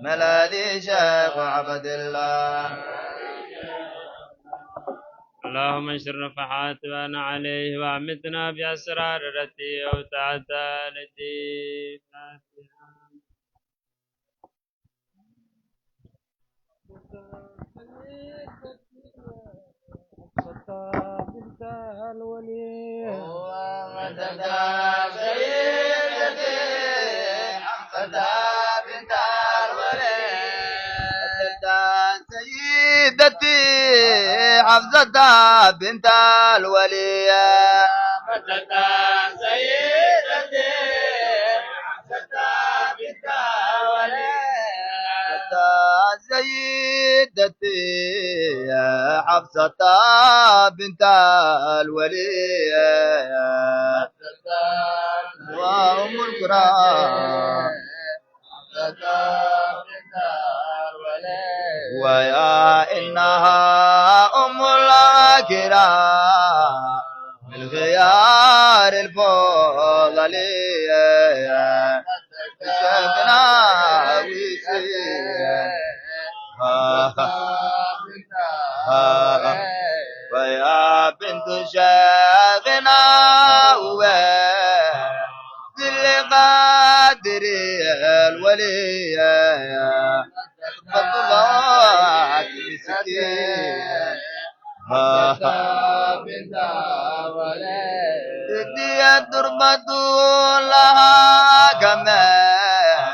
ملاذي شيخ عبد الله. اللهم انشر نفحات وانا عليه واعمتنا بأسرار التي أوتعت التي بنت الولي سيدتي حفصة بنت الولي. سيدتي حفصة بنت الولي. سيدتي حفصة بنت الولي وأم القرى ويا إنها أم الكرام من خيار الفضلية شيخنا ويا بنت شيخنا بالقادر الولي فضلات مسكين تدي الدربة لها كمان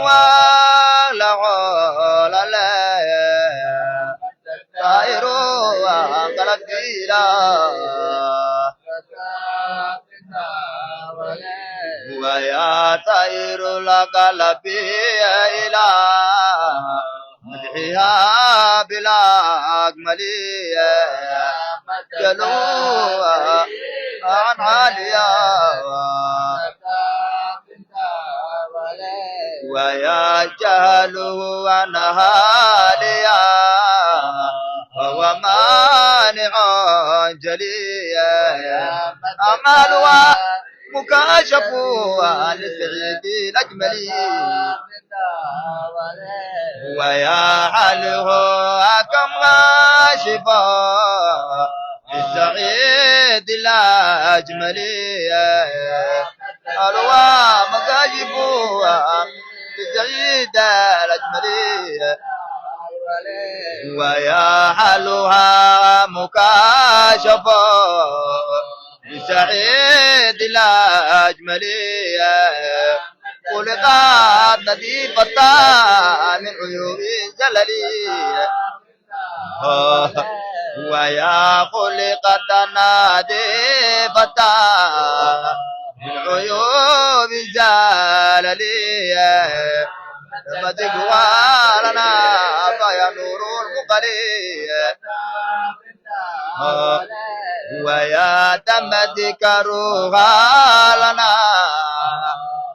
ولا عول لا طائر وانقلب ويا طير لقلب إلى مدحها بلا أجملية جلوها عن عالية ويا جهل عنها ليا وهو مانع جليا أعمالها مكاشف لسعيد الأجملي ويا حاله كم غاشفا لسعيد الأجملي ألوى مكاشف لسعيد الأجملي ويا حالها مكاشفا لسعيد الأجملي خلقت نظيفة من عيوب زللي ويا خلقت نظيفة من عيوب زللي لما تقوى لنا فيا نور المقري ويا تم ذكرها لنا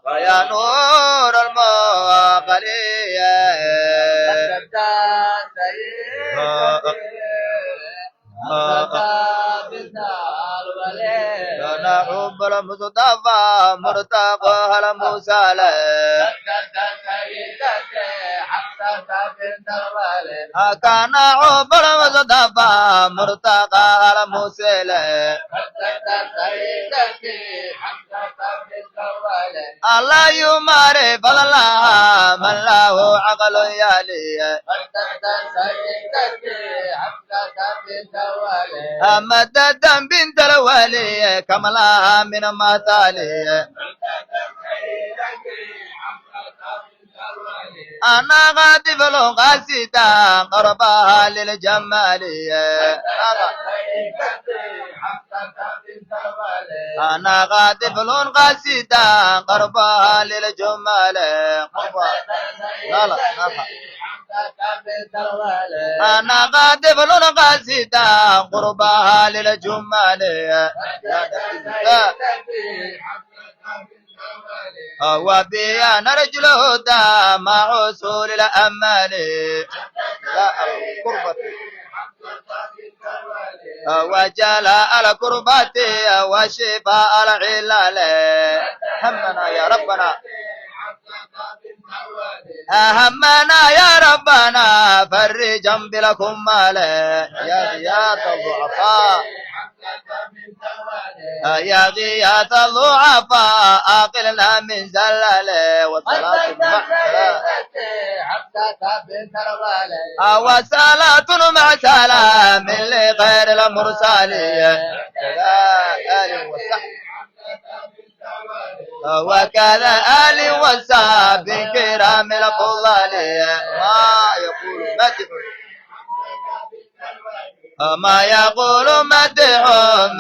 فيا نور المقري أنا حب المصطفى مرتقى على موسى كان حب المصطفى مرتقى على موسى الله يماري فضلها من له عقل يالي مدد بنت الولي كملها من مثالي أنا غادف قاسيتا قربها للجمال أنا غادف قاسيتا قربها للجمال لا لا أنا غادف قاسيتا قربها للجمال وبيا نرجو الهدى مع وصول الأمال وجلاء الكربات وشفاء العلال همنا يا ربنا همنا يا ربنا فرجا بلا كمال يا غياث الضعفاء يا غياث الضعفاء أقلنا من زلال والصلاة مع وصلاة مع سلام لغير المرسلين آل وصحب وكذا آل وصحب كرام الفضل ما يقول مدح ما يقول مدح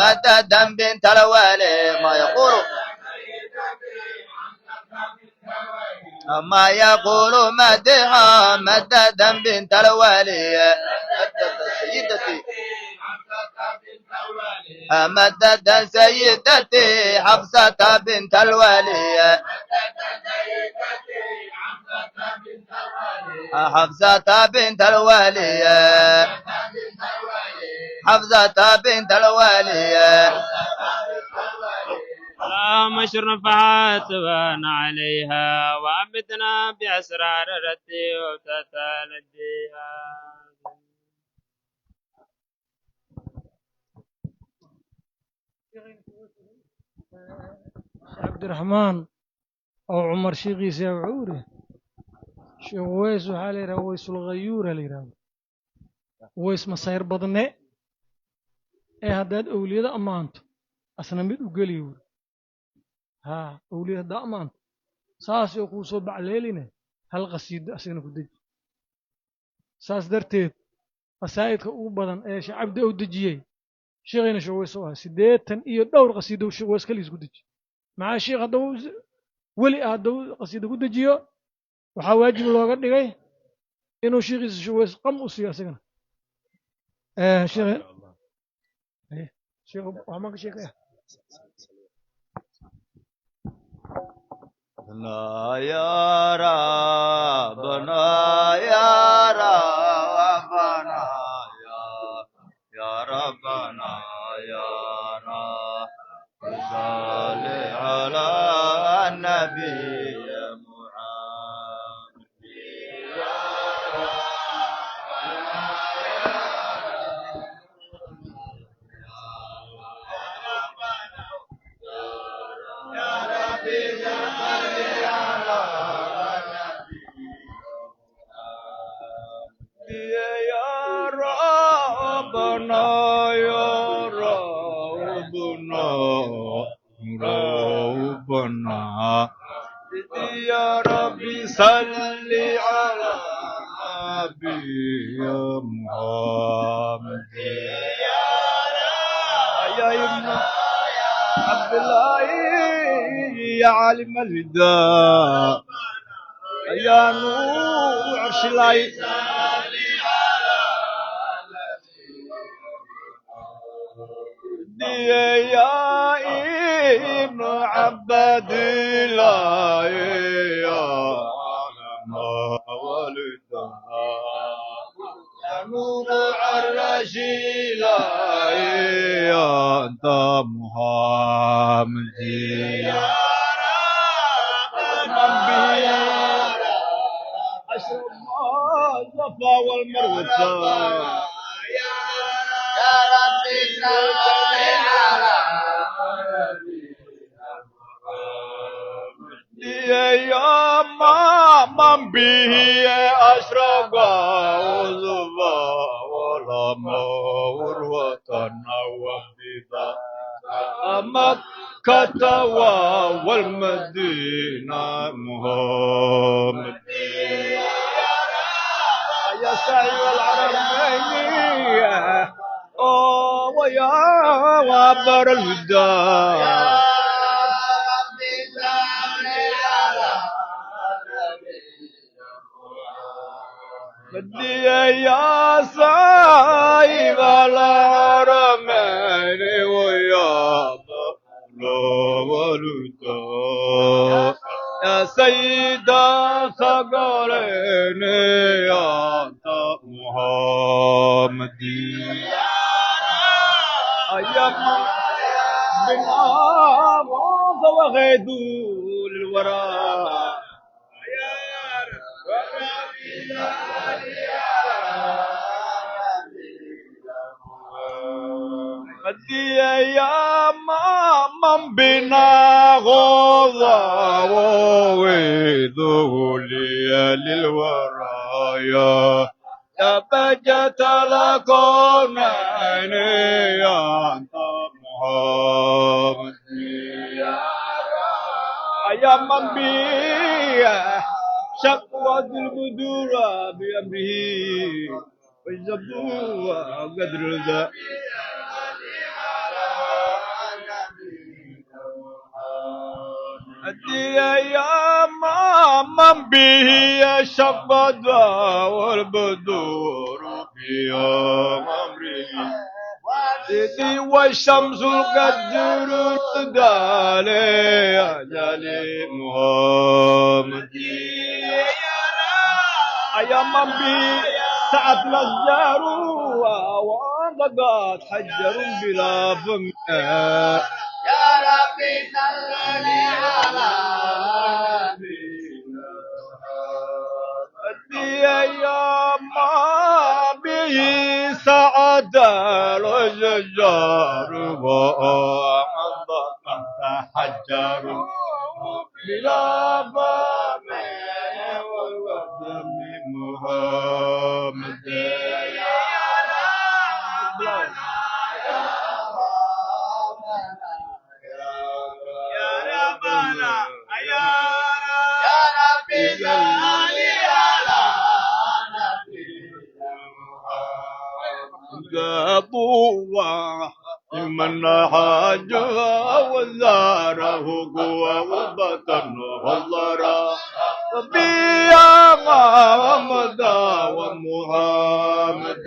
مددا بنت الوالي ما يقول ما يقول مدح مددا بنت الوالي مددا سيدتي مددا سيدتي حفصة بنت الوالي حفصة بنت الوالي حفصة بنت الوالي اللهم اشر نفحات وانا عليها وعبدنا بأسرار رتي وتتلديها. عبد الرحمن أو عمر شيخيس يا عوري شيخ ويس وحالي را ويس الغيور اللي را ويس مصير بدنه هداد أولياء أمانت أصلا ميد وقليور ها أولياء دا أمانت ساس يقوسوا بعليلنا هل قصيد أسينا كدج ساس درتيد قصايد أو بدن إيش عبد أو دجيي شيخنا شو ويسوها سيدتن إيه دور قصيدة وشو ويس كليس كدج مع شيخ هذا ولي هذا قصيدة كدجيو وحواجب لوغا دغاي إنه شيخ شو ويس قم أسيا سجنا شيخ شيخ وهمك شيخ لا يا ربنا يا ربنا يا ربنا يا رب صل على النبي محمد يا ربي يا ربنا يا ربنا ربنا يا ربي صل على نبي محمد يا ابن عبد الله يا عالم الهدى يا نور عرش الله يا ابن عبد الله يا عالم والدى يا نور عرش الله يا انت محمد يا رب يا أشرف الصفا والمروة يا ربي صل على يا من به أشرق وزبا والأمور وتنوبدا مكة والمدينة محمد يا سعي العربية ويا وابر الهدى بدي يا صايب الحرمين ويا الهدى يا سيدة ثقلين يا محمد يا يا بنا وغيدوا للوراء مدي يا من بنا غضا وغيدوا لي للورايا يا بجت لكم عيني أنت محمد يا من بي شقوة البدور بأمره ويزبوا قدر ذا أدي يا من به شقد والبدور في أمره سيدي والشمس القدر دالي أجلي محمد يا من به سعد الأشجار وانضقت حجر بلا فم يا ربي صلني على يا ما به سعد الأشجار وانضقت حجر بلا فم محمد قبوة من حاجها وزاره قوة وبطن والضرا بيا محمد ومحمد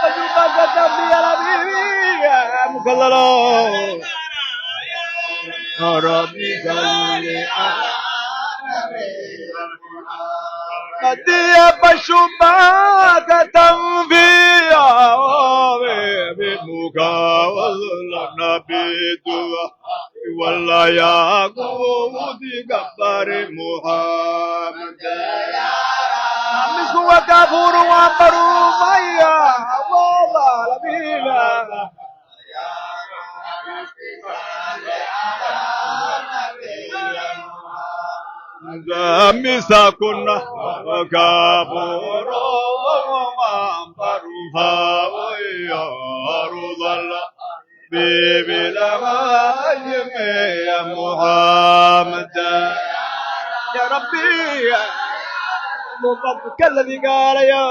فجبت بيا ربي يا مكللو ربي صل على أدي بشباك تنفيا بمكا والنبي دوا والله يا قوتي قبر محمد مسكوا كفور وامبروا ميا والله لبينا مسكنا كفور وامبروا فاويا رضا الله بيبي لغايم يا محمد يا ربي مطبك الذي قال يا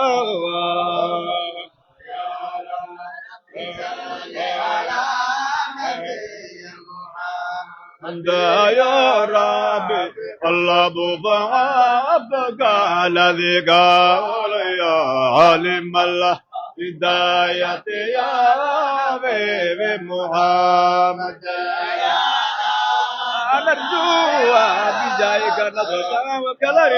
أنت يا ربي الله ضفافك الذي قال يا علم الله هداية يا حبيبي محمد نرجو بجايك نظرة وكلا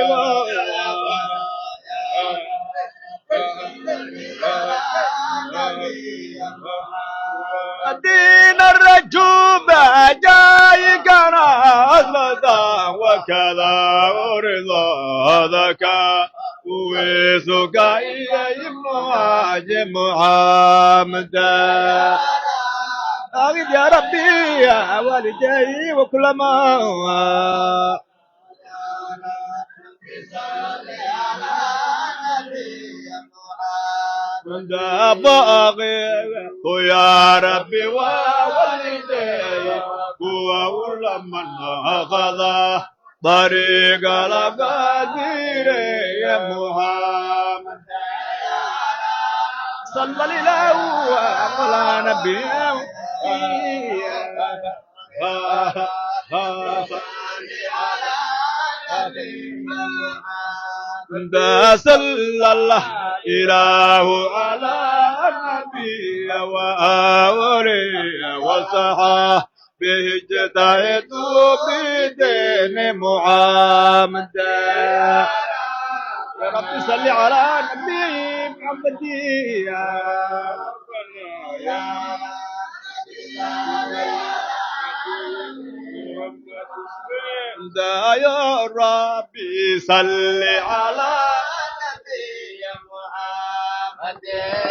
دين الرجوب جايك نظرة وكلا ورضا ذاك ويسوك يا ابن محمد أغيد يا ربي يا والدي وكل ما من باغي ويا ربي ووالدي وكل من أخذ طريق القدير يا محمد صلى الله على نبينا صلى الله إله على النبي وآله وصحابه اجتهد بدين محمد يا رب صل على النبي محمد يا ربي صل على نبي محمد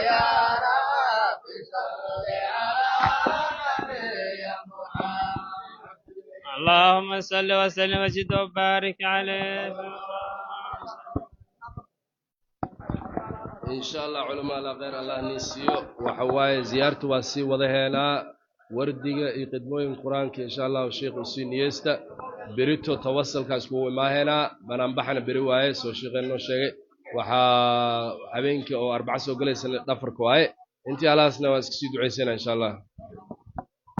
يا ربي صل على نبي محمد. اللهم صل وسلم وزد وبارك عليه. إن شاء الله علماء لا غير الله نسيو وحواي زيارته واسي وضهنا وردقة يقدمون القرآن إن شاء الله والشيخ حسين يستا بريتو توصل كاسكو ما هنا بنبحنا برواية سو شيخ إنه شيء وحا حبينك أو 4 سو جلسة نفر كواي أنت على أسنا واسكسيدو عيسنا إن شاء الله.